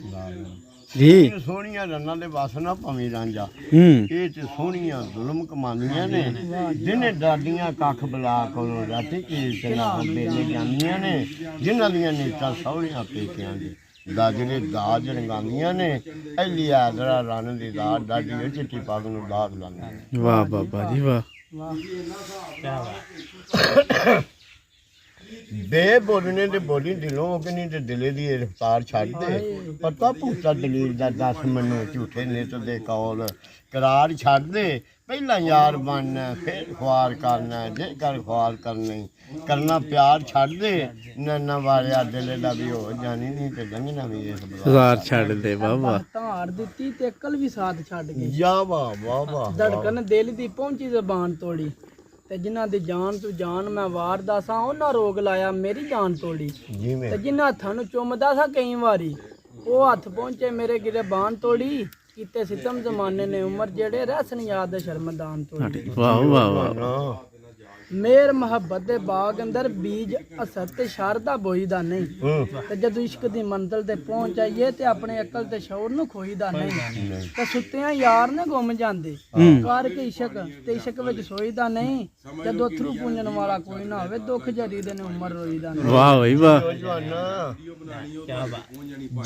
जी सोहनिया रन्ना दे बस ना भवी रांझा ये ते सोहनिया जुल्म कमांदियां ने जिन्हें दादियां कख बला कोलों राती कीर्तना बेले जांदियां ने जिन्हां दियां नीतां सौहरियां पेकियां दे दाजरे दाज रंगांदियां ने ऐली आदरा रन दी दाज डाडी चिट्टी पग नूं दाग लांदियां। वाह बाबा जी वाह बे बोलने दे बोली दिलों कि नहीं ते दिले दी रफ्तार छड्ड दे पता भूता दलील दा दस मनो झूठे नित दे कौल करार छड्ड दे पहला यार बनना फिर ख्वार करना जे कर ख्वार करनी करना प्यार छड्ड दे नैना वालिया दिले दा भी हो जानी नहीं ते लंघना भी इस सार छड़ दे बाबा धार दित्ती ते अकल भी साथ छड्ड गई या वाह वाह वाह धड़कन दिल दी पहुंची जबान तोड़ी ते जिन्हां दी जान तू जान मैं वार दा सां उन्हां रोग लाया मेरी जान तोड़ी जी में ते जिन्हां हत्थां नूं चुमदा सां कई वारी ਉਹ हत्थ पहुंचे मेरे गिरबान तोड़ी कीते सितम जमाने ने उम्र जेड़े रहसन याद शर्मदान तोड़ी वाह वाह वाह ना मेर मोहब्बत दे बाग अंदर बीज असर ते शारदा बोईदा नहीं ते जदों इश्क दी मंजिल ते पहुंच आईए ते अपने अकल ते शौर नूं खोईदा नहीं ते सुत्तियां यार ने गुम जांदे कर के इश्क ते इश्क विच सोईदा नहीं जदों अथरू पूंजन वाला कोई ना होवे दुख जरी दे ने उमर रोईदा नहीं वाह भाई वाह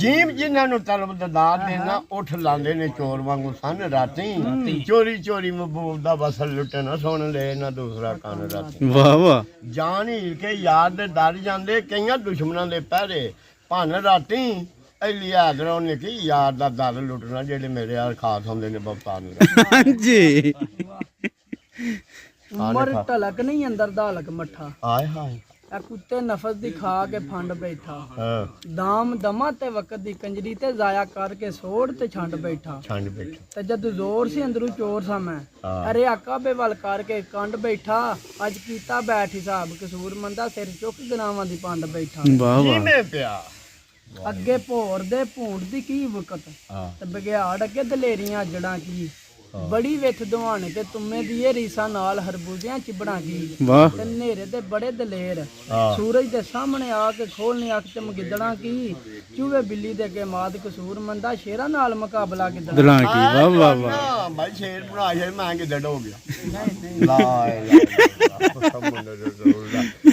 जीव जिन्हां नूं तलब ददार देना उठ लांदे ने चोर वांगू सन राती चोरी चोरी महबूब दा वसल लुटे ना सुन ले ना दूसरा कान राती वाह वाह जान हीर के यार दे डर जांदे कईयां दुश्मनां दे पहरे भन राती ऐली हादरा उन्हें की यार दा दर लुटना जेड़े मेरे यार खास होंदे ने बवतार हाँ जी उमर ढलक नहीं अंदर दालक मठा हाय हाय ए कुत्ते नफस दी खा के फंड बैठा हाँ दाम दमा ते वक्त दी कंजरी ते जाया करके सोड़ ते छंड बैठा छंड बैठा ते जद जोर से अंदरू चोर सा मैं अरे आका बेवल करके कंड बैठा अज कीता बैठ हिसाब कसूर मंदा सिर चुक गनावां दी पंड बैठा वाह जी वाह में प्या ਅੱਗੇ ਭੋਰ ਦੇ ਭੂੰਡ ਦੀ ਕੀ ਵਕਤ ਤੇ ਬਗਿਆੜ ਅੱਗੇ ਦਲੇਰੀਆਂ ਜੜਾਂ ਕੀ ਬੜੀ ਵਿਥ ਦਵਾਣੇ ਤੇ ਤੁਮੇ ਦੀ ਇਹ ਰੀਸਾ ਨਾਲ ਹਰਬੂਜ਼ਿਆਂ ਚਿਬੜਾਂ ਕੀ वाह ਤੇ ਨੇਰੇ ਤੇ ਬੜੇ ਦਲੇਰ ਸੂਰਜ ਦੇ ਸਾਹਮਣੇ ਆ ਕੇ ਖੋਲਨੇ ਅੱਖ ਤੇ ਮਗਿੱਦੜਾਂ ਕੀ ਚੂਹੇ ਬਿੱਲੀ ਦੇ ਅੱਗੇ ਮਾਦ ਕਸੂਰ ਮੰਦਾ ਸ਼ੇਰਾਂ ਨਾਲ ਮੁਕਾਬਲਾ ਕਿੱਦਾਂ दला की वाह वाह वाह ਨਾ ਭਾਈ ਸ਼ੇਰ ਬਣਾ ਸ਼ੇਰ ਮੈਂ ਕਿ ਡੜ ਹੋ ਗਿਆ ਨਹੀਂ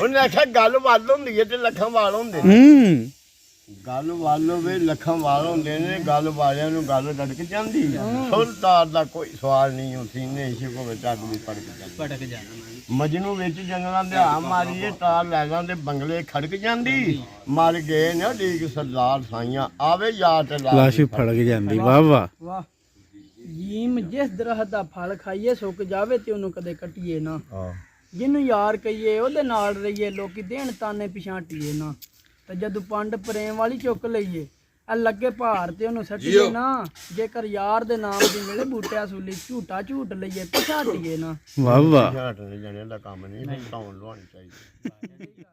ਉਹਨੇ ਆਖਿਆ ਗੱਲ ਵੱਲ ਹੁੰਦੀ ਹੈ ਤੇ ਲੱਖਾਂ ਵਾਲ ਹੁੰਦੇ ਨੇ ਗੱਲ ਵੱਲ ਹੋਵੇ ਲੱਖਾਂ ਵਾਲ ਹੁੰਦੇ ਨੇ ਗੱਲ ਵਾਲਿਆਂ ਨੂੰ ਗੱਲ ਡੜਕ ਜਾਂਦੀ ਸੁਲਤਾਨ ਦਾ ਕੋਈ ਸਵਾਲ ਨਹੀਂ ਉਹ ਸੀਨੇ ਇਸ਼ਕ ਹੋਵੇ ਚੱਗ ਵੀ ਪੜਕ ਜਾਂਦੀ ਮਜਨੂ ਵਿੱਚ ਜੰਗਲਾਂ ਦੇ ਆ ਮਾਰੀਏ ਟਾਰ ਲੈ ਜਾਂਦੇ ਬੰਗਲੇ ਖੜਕ ਜਾਂਦੀ ਮਰ ਗਏ ਨੇ ਢੀਕ ਸਰਦਾਰ ਸਾਈਆਂ ਆਵੇ ਯਾਦ ਤੇ लाश फड़क जाती वाह वाह ਵਾਹ ਜੀਮ ਜਿਸ ਦਰਖਤ ਦਾ ਫਲ ਖਾਈਏ ਸੁੱਕ ਜਾਵੇ ਤੇ ਉਹਨੂੰ ਕਦੇ ਕੱਟੀਏ ਨਾ ਜਿਹਨੂੰ ਯਾਰ ਕਹੀਏ ਉਹਦੇ ਨਾਲ ਰਹੀਏ ਲੋਕੀ ਦੇਣ ਤਾਨੇ ਪਿਛਾਂਟੀਏ ਨਾ ਤੇ ਜਦੋਂ ਪੰਡ ਪ੍ਰੇਮ ਵਾਲੀ ਚੁੱਕ ਲਈਏ ਆ ਲੱਗੇ ਭਾਰ ਤੇ ਉਹਨੂੰ ਸੱਟੀਏ ਨਾ ਜੇਕਰ ਯਾਰ ਦੇ ਨਾਮ ਦੀ ਮਿਲੇ ਬੂਟਿਆ ਸੂਲੀ ਝੂਟਾ ਝੂਟ ਲਈਏ ਪਿਛਾਂਟੀਏ ਨਾ वाह वाह ਝਾਟਣੇ ਜਾਣੇ ਦਾ ਕੰਮ ਨਹੀਂ ਧੌਣ ਲਵਾਉਣੀ ਚਾਹੀਦੀ